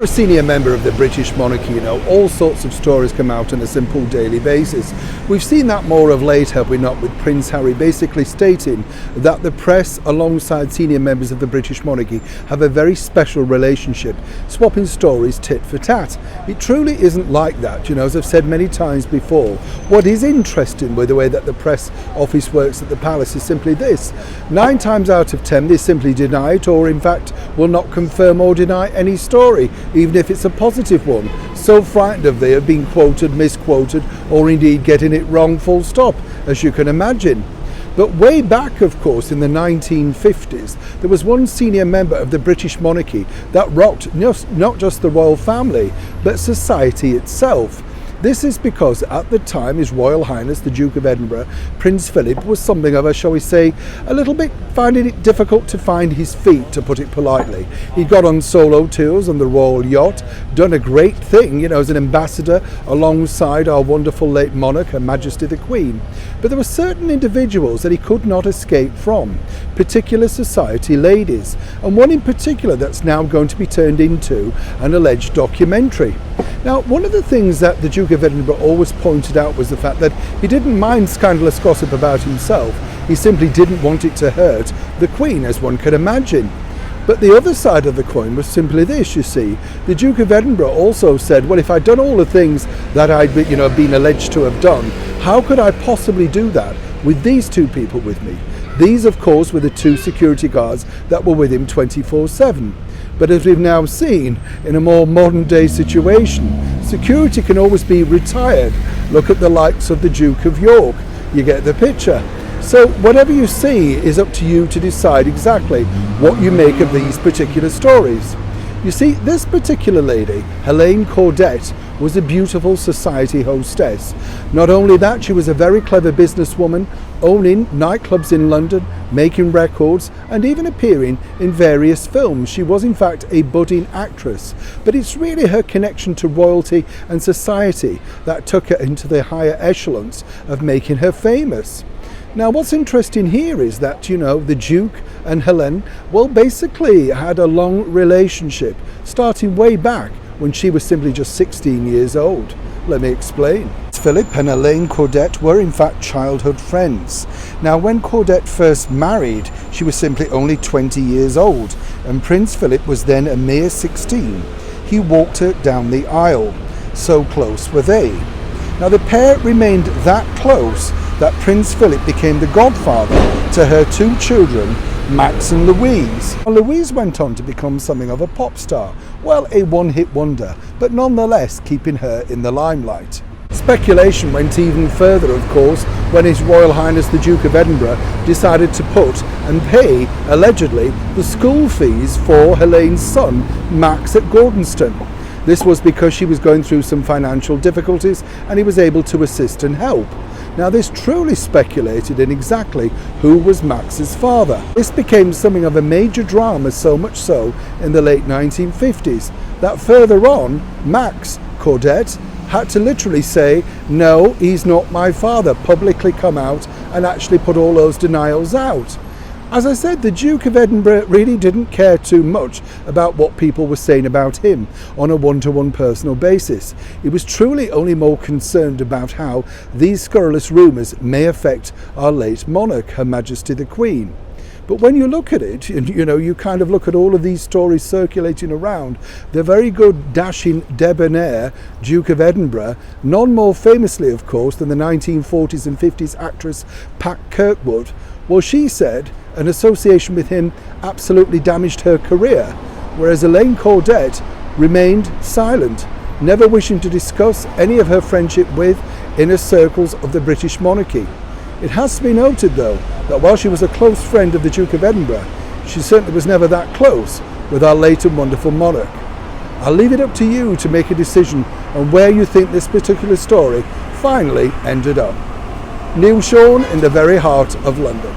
A senior member of the British monarchy, all sorts of stories come out on a simple daily basis. We've seen that more of late, have we not, with Prince Harry basically stating that the press alongside senior members of the British monarchy have a very special relationship, swapping stories tit for tat. It truly isn't like that, as I've said many times before. What is interesting with the way that the press office works at the palace is simply this: 9 times out of 10 they simply deny it, or in fact will not confirm or deny any story, even if it's a positive one, so frightened of they have been quoted, misquoted, or indeed getting it wrong full stop, as you can imagine. But way back, of course, in the 1950s, there was one senior member of the British monarchy that rocked not just the royal family, but society itself. This is because at the time His Royal Highness the Duke of Edinburgh, Prince Philip, was something of a, shall we say, a little bit finding it difficult to find his feet, to put it politely. He got on solo tours on the royal yacht, done a great thing, as an ambassador alongside our wonderful late monarch, Her Majesty the Queen. But there were certain individuals that he could not escape from, particular society ladies, and one in particular that's now going to be turned into an alleged documentary. Now, one of the things that the Duke of Edinburgh always pointed out was the fact that he didn't mind scandalous gossip about himself. He simply didn't want it to hurt the Queen, as one could imagine. But the other side of the coin was simply this, you see. The Duke of Edinburgh also said, well, if I'd done all the things that I'd been alleged to have done, how could I possibly do that with these 2 people with me? These, of course, were the 2 security guards that were with him 24/7. But as we've now seen in a more modern day situation, security can always be retired. Look at the likes of the Duke of York. You get the picture. So whatever you see is up to you to decide exactly what you make of these particular stories. You see, this particular lady, Helene Caudette, was a beautiful society hostess. Not only that, she was a very clever businesswoman, owning nightclubs in London, making records, and even appearing in various films. She was in fact a budding actress, but it's really her connection to royalty and society that took her into the higher echelons of making her famous. Now, what's interesting here is that, the Duke and Helene, basically had a long relationship, starting way back when she was simply just 16 years old. Let me explain. Philip and Helene Caudette were in fact childhood friends. Now, when Caudette first married, she was simply only 20 years old, and Prince Philip was then a mere 16. He walked her down the aisle. So close were they. Now, the pair remained that close that Prince Philip became the godfather to her 2 children, Max and Louise. Louise went on to become something of a pop star, a one-hit wonder, but nonetheless keeping her in the limelight. Speculation went even further, of course, when His Royal Highness the Duke of Edinburgh decided to put and pay, allegedly, the school fees for Helene's son, Max, at Gordonstoun. This was because she was going through some financial difficulties and he was able to assist and help. Now, this truly speculated in exactly who was Max's father. This became something of a major drama, so much so in the late 1950s, that further on, Max Caudette had to literally say, no, he's not my father, publicly come out and actually put all those denials out. As I said, the Duke of Edinburgh really didn't care too much about what people were saying about him on a one-to-one personal basis. He was truly only more concerned about how these scurrilous rumours may affect our late monarch, Her Majesty the Queen. But when you look at it, you kind of look at all of these stories circulating around, the very good, dashing, debonair Duke of Edinburgh, none more famously, of course, than the 1940s and 50s actress Pat Kirkwood, she said an association with him absolutely damaged her career, whereas Helene Caudette remained silent, never wishing to discuss any of her friendship with inner circles of the British monarchy. It has to be noted, though, that while she was a close friend of the Duke of Edinburgh, she certainly was never that close with our late and wonderful monarch. I'll leave it up to you to make a decision on where you think this particular story finally ended up. Neil Sean in the very heart of London.